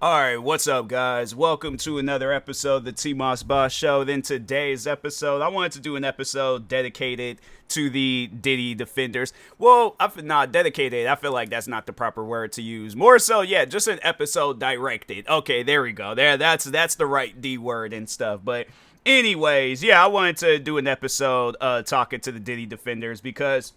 Alright, what's up, guys? Welcome to another episode of the TMossBoss Show. Then today's episode, I wanted to do an episode dedicated to the Diddy defenders. Well, not dedicated. I feel like that's not the proper word to use. More so, yeah, just an episode directed. Okay, there we go. That's the right D word and stuff. But anyways, yeah, I wanted to do an episode talking to the Diddy defenders because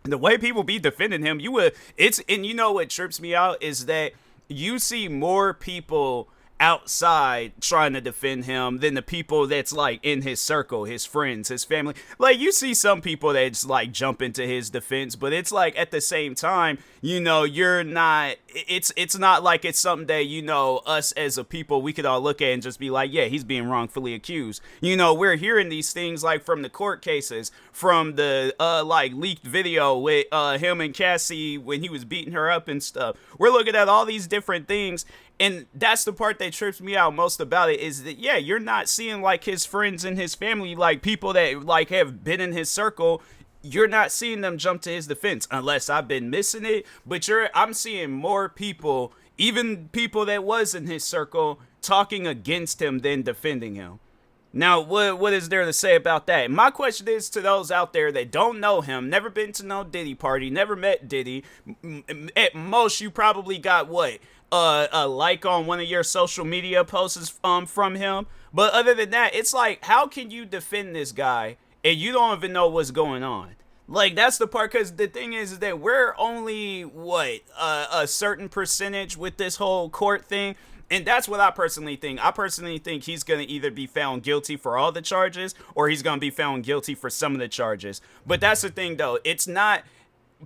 the way people be defending him, and you know what trips me out is that you see more people outside trying to defend him than the people that's like in his circle, his friends, his family. Like, you see some people that's like jump into his defense, but it's like at the same time, you're not, it's not like it's something that, us as a people, we could all look at and just be like, yeah, he's being wrongfully accused. We're hearing these things like from the court cases, from the like leaked video with him and Cassie when he was beating her up and stuff. We're looking at all these different things. And that's the part that trips me out most about it, is that, yeah, you're not seeing like his friends and his family, like people that like have been in his circle. You're not seeing them jump to his defense, unless I've been missing it. But I'm seeing more people, even people that was in his circle, talking against him than defending him. Now, what is there to say about that? My question is to those out there that don't know him, never been to no Diddy party, never met Diddy. At most, you probably got what? A like on one of your social media posts from him. But other than that, it's like, how can you defend this guy and you don't even know what's going on? Like, that's the part, because the thing is that we're only, a certain percentage with this whole court thing. And that's what I personally think. I personally think he's going to either be found guilty for all the charges, or he's going to be found guilty for some of the charges. But that's the thing, though. It's not...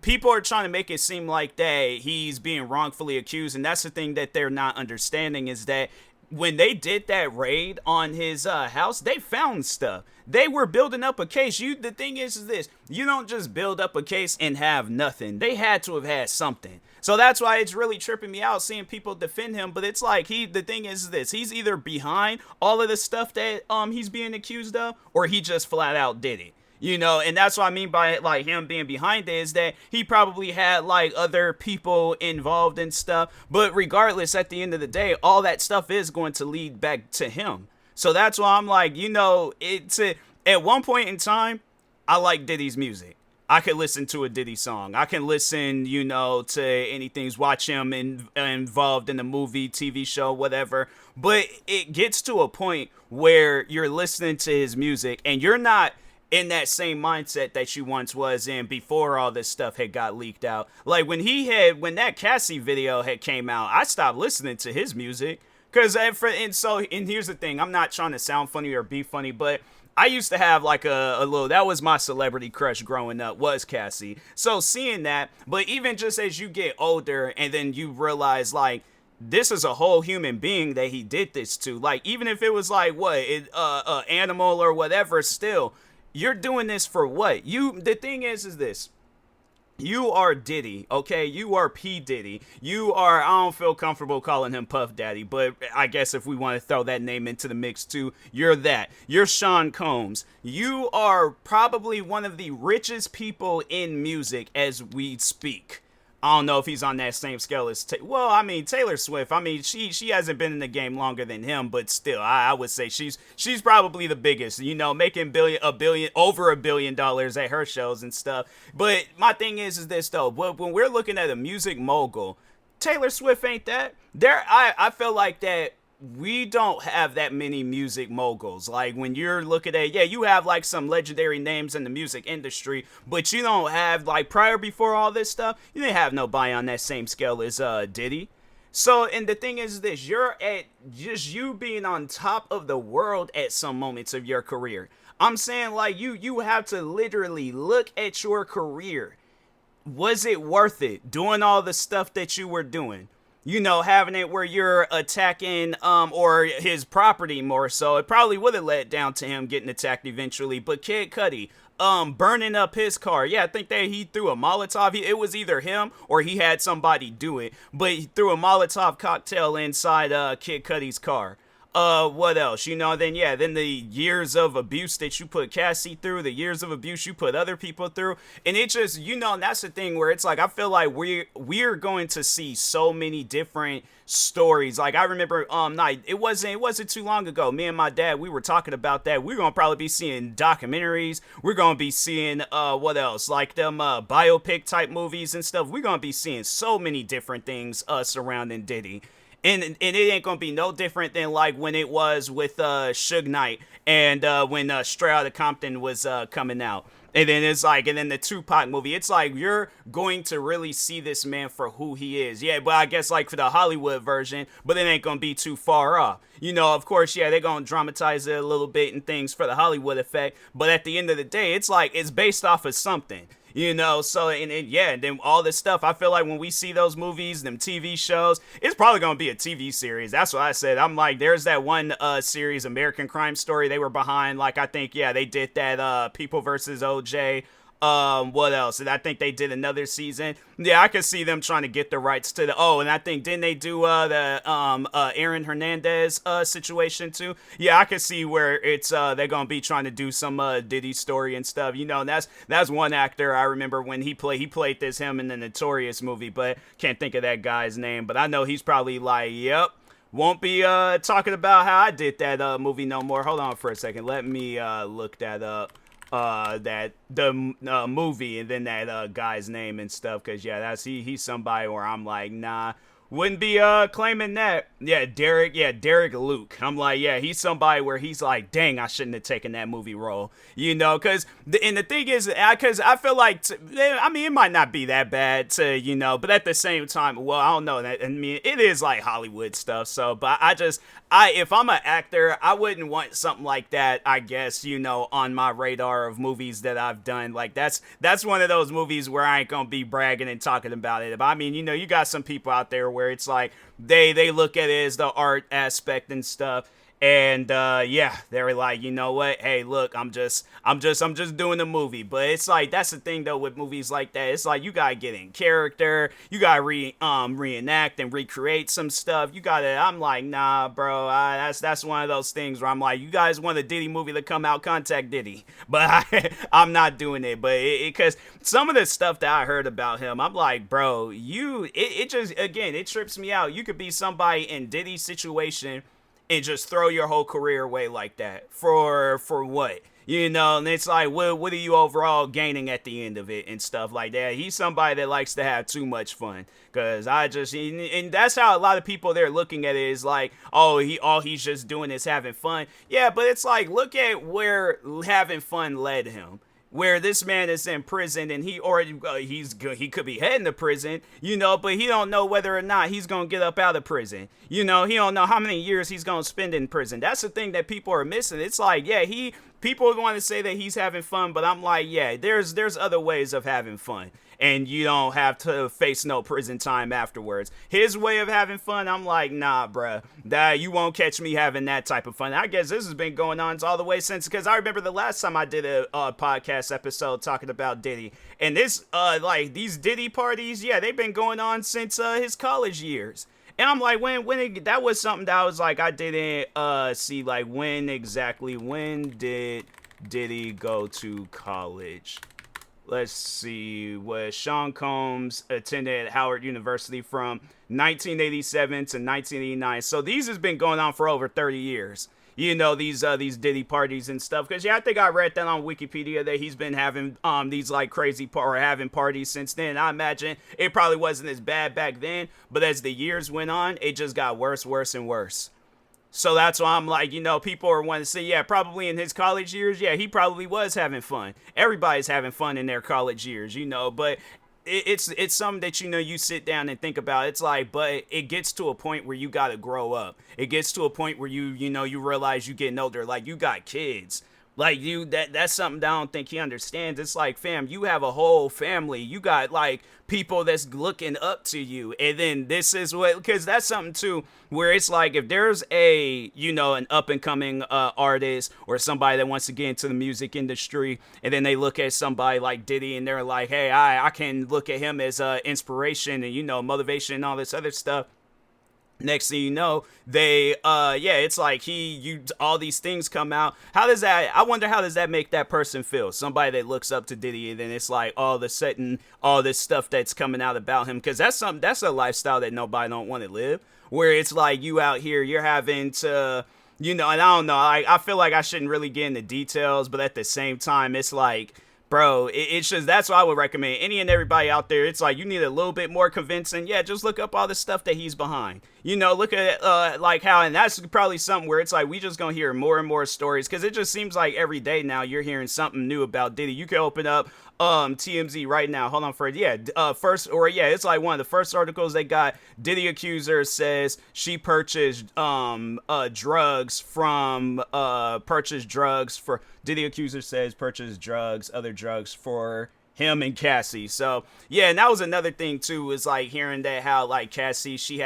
People are trying to make it seem like that he's being wrongfully accused, and that's the thing that they're not understanding, is that when they did that raid on his house, they found stuff. They were building up a case. The thing is this: you don't just build up a case and have nothing. They had to have had something. So that's why it's really tripping me out seeing people defend him. But it's like, the thing is this: he's either behind all of the stuff that he's being accused of, or he just flat out did it. And that's what I mean by like him being behind it, is that he probably had like other people involved and stuff. But regardless, at the end of the day, all that stuff is going to lead back to him. So that's why I'm like, at one point in time, I like Diddy's music. I could listen to a Diddy song. I can listen, to anything, watch him involved in a movie, TV show, whatever. But it gets to a point where you're listening to his music and you're not in that same mindset that you once was in before all this stuff had got leaked out. Like when that Cassie video had came out, I stopped listening to his music. And here's the thing, I'm not trying to sound funny or be funny, but I used to have like a little, that was my celebrity crush growing up, was Cassie. So seeing that, but even just as you get older and then you realize like, this is a whole human being that he did this to. Like, even if it was like, animal or whatever, still, you're doing this for what? The thing is this. You are Diddy, okay? You are P. Diddy. I don't feel comfortable calling him Puff Daddy, but I guess if we want to throw that name into the mix too, you're that. You're Sean Combs. You are probably one of the richest people in music as we speak. I don't know if he's on that same scale as Taylor Swift. I mean, she hasn't been in the game longer than him, but still, I would say she's probably the biggest. Making over $1 billion at her shows and stuff. But my thing is this though. When we're looking at a music mogul, Taylor Swift ain't that. I feel like that. We don't have that many music moguls. Like when you're looking at, you have like some legendary names in the music industry, but you don't have like before all this stuff, you didn't have nobody on that same scale as Diddy. So, and the thing is this, you're at just you being on top of the world at some moments of your career. I'm saying like you have to literally look at your career. Was it worth it doing all the stuff that you were doing? Having it where you're attacking or his property more so. It probably would have led down to him getting attacked eventually. But Kid Cudi, burning up his car. Yeah, I think that he threw a Molotov. It was either him or he had somebody do it. But he threw a Molotov cocktail inside Kid Cudi's car. What else? Then yeah, then the years of abuse that you put Cassie through, the years of abuse you put other people through, and it just, that's the thing where it's like I feel like we're going to see so many different stories. Like I remember, it wasn't too long ago. Me and my dad, we were talking about that. We're gonna probably be seeing documentaries. We're gonna be seeing what else? Like them biopic type movies and stuff. We're gonna be seeing so many different things surrounding Diddy. And it ain't gonna be no different than like when it was with Suge Knight and when Straight Outta Compton was coming out. And then it's like, and then the Tupac movie, it's like you're going to really see this man for who he is. Yeah, but I guess like for the Hollywood version, but it ain't gonna be too far off. Of course, yeah, they're gonna dramatize it a little bit and things for the Hollywood effect. But at the end of the day, it's like it's based off of something. So, and then all this stuff, I feel like when we see those movies, them TV shows, it's probably going to be a TV series. That's what I said. I'm like, there's that one series, American Crime Story, they were behind, like, I think, yeah, they did that People versus OJ. What else? And I think they did another season. Yeah, I could see them trying to get the rights to and I think, didn't they do the Aaron Hernandez situation too? Yeah, I could see where it's they're gonna be trying to do some Diddy story and stuff. And that's one actor I remember when he played him in the Notorious movie, but can't think of that guy's name. But I know he's probably like, yep. Won't be talking about how I did that movie no more. Hold on for a second. Let me look that up. The movie and then that guy's name and stuff, because yeah, he's somebody where I'm like, nah, wouldn't be claiming that. Derek Luke. I'm like, yeah, he's somebody where he's like, dang, I shouldn't have taken that movie role, because the thing is, because I feel like it might not be that bad to but at the same time, well, I don't know, that I mean, it is like Hollywood stuff. So but if I'm an actor, I wouldn't want something like that, I guess, on my radar of movies that I've done. Like that's one of those movies where I ain't gonna be bragging and talking about it. But I mean, you got some people out there where it's like they look at it as the art aspect and stuff. And they're like, you know what? Hey, look, I'm just doing the movie. But it's like, that's the thing though with movies like that. It's like you gotta get in character, you gotta reenact and recreate some stuff. I'm like, nah, bro. That's one of those things where I'm like, you guys want a Diddy movie to come out, contact Diddy. But I'm not doing it. But because some of the stuff that I heard about him, I'm like, bro, it just, again, it trips me out. You could be somebody in Diddy's situation and just throw your whole career away like that for what? And it's like, what are you overall gaining at the end of it and stuff like that? He's somebody that likes to have too much fun, because and that's how a lot of people they're looking at it is like, all he's just doing is having fun. Yeah, but it's like, look at where having fun led him. Where this man is in prison and he already he could be heading to prison, but he don't know whether or not he's gonna get up out of prison. He don't know how many years he's gonna spend in prison. That's the thing that people are missing. It's like, yeah, people want to say that he's having fun, but I'm like, yeah, there's other ways of having fun. And you don't have to face no prison time afterwards. His way of having fun, I'm like, nah, bruh. You won't catch me having that type of fun. I guess this has been going on all the way since, because I remember the last time I did a podcast episode talking about Diddy. And this, these Diddy parties, yeah, they've been going on since his college years. And I'm like, that was something that I was like, I didn't see, like, when did Diddy go to college? Let's see, was Sean Combs attended Howard University from 1987 to 1989. So these has been going on for over 30 years. These Diddy parties and stuff. Because, yeah, I think I read that on Wikipedia that he's been having these, like, having parties since then. I imagine it probably wasn't as bad back then. But as the years went on, it just got worse, and worse. So that's why I'm like, people are wanting to say, yeah, probably in his college years, yeah, he probably was having fun. Everybody's having fun in their college years, but it's something that, you sit down and think about. It's like, but it gets to a point where you got to grow up. It gets to a point where you realize you getting older, like you got kids. Like that's something that I don't think he understands. It's like, fam, you have a whole family. You got like people that's looking up to you. And then this is because that's something too, where it's like, if there's an up and coming artist or somebody that wants to get into the music industry, and then they look at somebody like Diddy and they're like, hey, I can look at him as inspiration and, motivation and all this other stuff. Next thing you know, they yeah, it's like all these things come out. How does that, I wonder, how does that make that person feel? Somebody that looks up to Diddy, and then it's like all of a sudden all this stuff that's coming out about him, because that's a lifestyle that nobody don't want to live, where it's like you out here, you're having to, and I don't know, I feel like I shouldn't really get into details, but at the same time, it's like, bro, it's just, that's what I would recommend. Any and everybody out there, it's like you need a little bit more convincing. Yeah, just look up all the stuff that he's behind. Look at like how, and that's probably something where it's like we just gonna hear more and more stories, because it just seems like every day now you're hearing something new about Diddy. You can open up TMZ right now. Hold on for it. Yeah, it's like one of the first articles they got. Diddy accuser says she purchased drugs from Diddy accuser says purchased other drugs for him and Cassie. So yeah, and that was another thing too, is like hearing that how like Cassie, she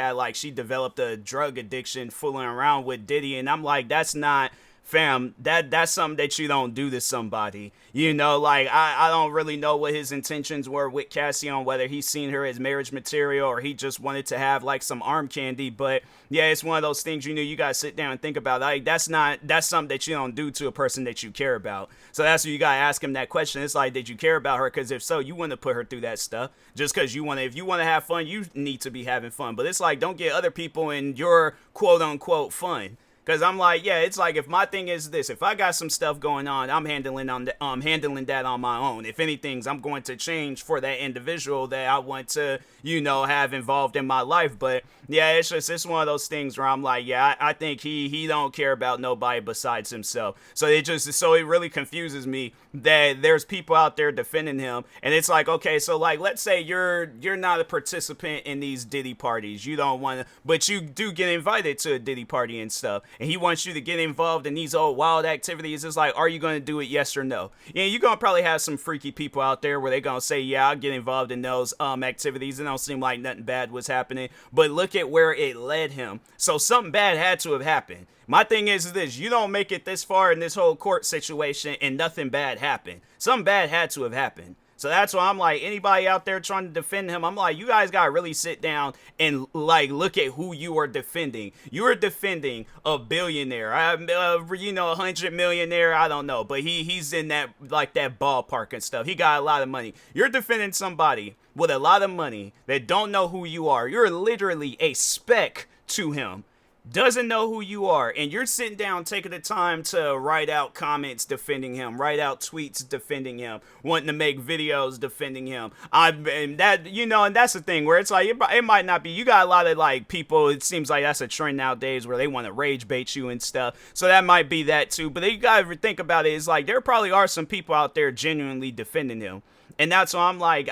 developed a drug addiction fooling around with Diddy, and I'm like, that's not, fam, that's something that you don't do to somebody. Like I don't really know what his intentions were with Cassie, on whether he's seen her as marriage material or he just wanted to have like some arm candy. But yeah, it's one of those things, you gotta sit down and think about. Like that's something that you don't do to a person that you care about. So that's what you gotta ask him that question. It's like, did you care about her? Because if so, you wouldn't have put her through that stuff. Just because if you want to have fun, you need to be having fun. But it's like, don't get other people in your quote unquote fun. Because I'm like, yeah, it's like, if my thing is this, if I got some stuff going on, I'm handling that on my own. If anything, I'm going to change for that individual that I want to, have involved in my life. But yeah, it's one of those things where I'm like, yeah, I think he don't care about nobody besides himself. So it really confuses me that there's people out there defending him, and it's like, okay, so like, let's say you're not a participant in these Diddy parties, you don't want to, but you do get invited to a Diddy party and stuff, and he wants you to get involved in these old wild activities. It's like, are you going to do it, yes or no? Yeah, you're going to probably have some freaky people out there where they're going to say, yeah, I'll get involved in those activities. It don't seem like nothing bad was happening, but look at where it led him. So something bad had to have happened. My thing is this, you don't make it this far in this whole court situation and nothing bad happened. Something bad had to have happened. So that's why I'm like, anybody out there trying to defend him, I'm like, you guys got to really sit down and like look at who you are defending. You are defending a billionaire, a 100 millionaire, I don't know, but he's in that, like, that ballpark and stuff. He got a lot of money. You're defending somebody with a lot of money that don't know who you are. You're literally a speck to him. Doesn't know who you are, and you're sitting down taking the time to write out comments defending him, write out tweets defending him, wanting to make videos defending him. And that's the thing where it's like, it might not be, you got a lot of like people, it seems like that's a trend nowadays where they want to rage bait you and stuff, so that might be that too. But you gotta think about it, it's like there probably are some people out there genuinely defending him, and that's why I'm like,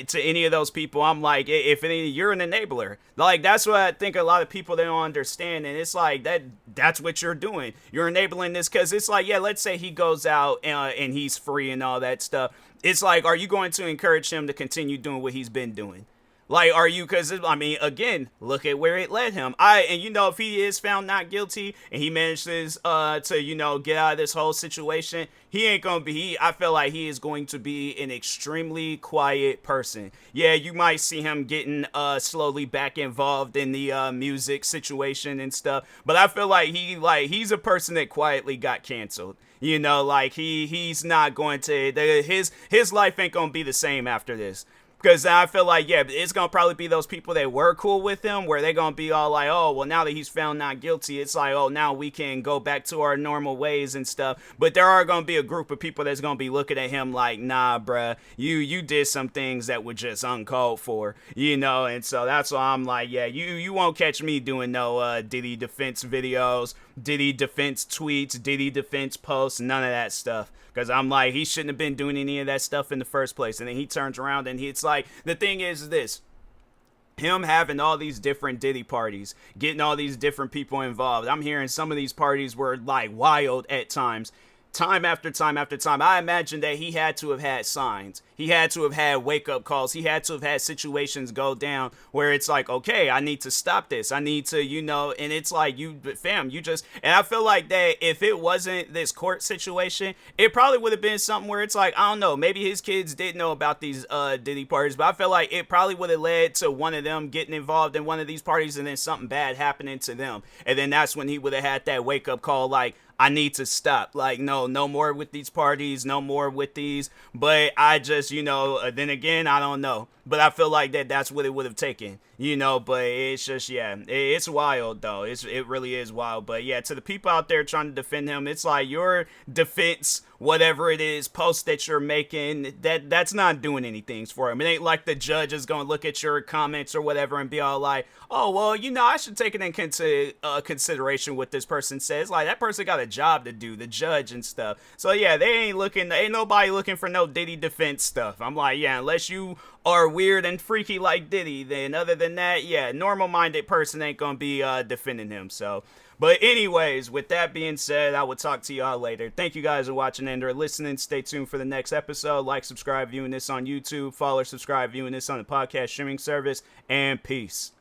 to any of those people, I'm like, if any, you're an enabler. Like, that's what I think a lot of people, they don't understand. And it's like, that's what you're doing. You're enabling this, because it's like, yeah, let's say he goes out and he's free and all that stuff. It's like, are you going to encourage him to continue doing what he's been doing? Like, are you, because, I mean, again, look at where it led him. If he is found not guilty and he manages to, get out of this whole situation, he ain't going to be, I feel like he is going to be an extremely quiet person. Yeah, you might see him getting slowly back involved in the music situation and stuff, but I feel like he's a person that quietly got canceled. He's not going to, his life ain't going to be the same after this. Because I feel like, yeah, it's going to probably be those people that were cool with him, where they're going to be all like, oh, well, now that he's found not guilty, it's like, oh, now we can go back to our normal ways and stuff. But there are going to be a group of people that's going to be looking at him like, nah, bruh, you did some things that were just uncalled for, and so that's why I'm like, yeah, you won't catch me doing no Diddy defense videos, Diddy defense tweets, Diddy defense posts, none of that stuff. Because I'm like, he shouldn't have been doing any of that stuff in the first place. And then he turns around and it's like, the thing is this. Him having all these different Diddy parties, getting all these different people involved. I'm hearing some of these parties were like wild at times. Time after time after time. I imagine that he had to have had signs. He had to have had wake-up calls. He had to have had situations go down where it's like, okay, I need to stop this. I need to, and it's like, and I feel like that if it wasn't this court situation, it probably would have been something where it's like, I don't know, maybe his kids did know about these Diddy parties, but I feel like it probably would have led to one of them getting involved in one of these parties and then something bad happening to them. And then that's when he would have had that wake-up call, like, I need to stop. Like, no more with these parties, no more with these. But I just, then again, I don't know. But I feel like that's what it would have taken, but it's just, yeah, it's wild, though. It really is wild. But yeah, to the people out there trying to defend him, it's like your defense, whatever it is, post that you're making, that's not doing anything for him. It ain't like the judge is going to look at your comments or whatever and be all like, oh, well, I should take it into consideration what this person says. Like, that person got a job to do, the judge and stuff. So yeah, ain't nobody looking for no Diddy defense stuff. I'm like, yeah, unless you are weird and freaky like Diddy, then other than that, yeah, normal-minded person ain't gonna be defending him. So, but anyways, with that being said, I will talk to y'all later. Thank you guys for watching and or listening. Stay tuned for the next episode. Like, subscribe, viewing this on YouTube. Follow, subscribe, viewing this on the podcast streaming service. And peace.